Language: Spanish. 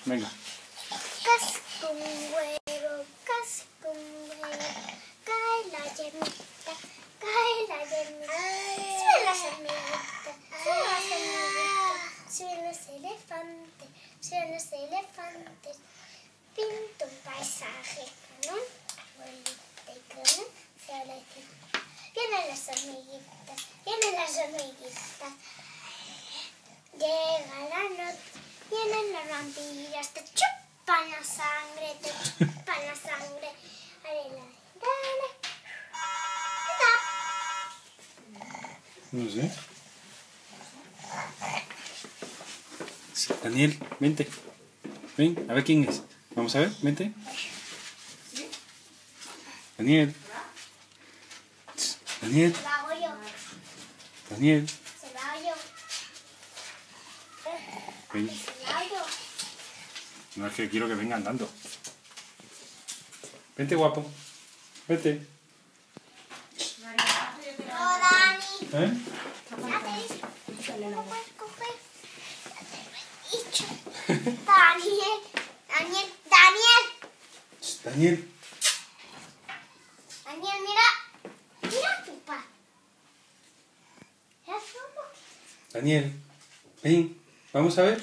venga. Casco un huevo, casco un huevo. Cae la yemita, cae la yemita. Suben las hormiguitas, suben las hormiguitas. Suben los elefantes, suben los elefantes. Pinto un paisaje con un abuelita y con un solecito. Vienen las hormiguitas, vienen las hormiguitas. Llega la noche, vienen los vampiros, te chupan la sangre, te chupan la sangre. Dale. No sé. Daniel, vente. Ven, a ver quién es. Vamos a ver, vente. Daniel. Daniel. Se lo hago yo. Daniel. Se lo hago yo. Ven. Se lo hago yo. No es que quiero que venga andando. Vente, guapo. Vente. No, Dani. ¿Eh? Ya te dije. No puedes coger. Ya te lo he dicho. Daniel. Daniel. Daniel, mira. Mira tu pa. ¿Es un poquito? Daniel. Ven. Vamos a ver.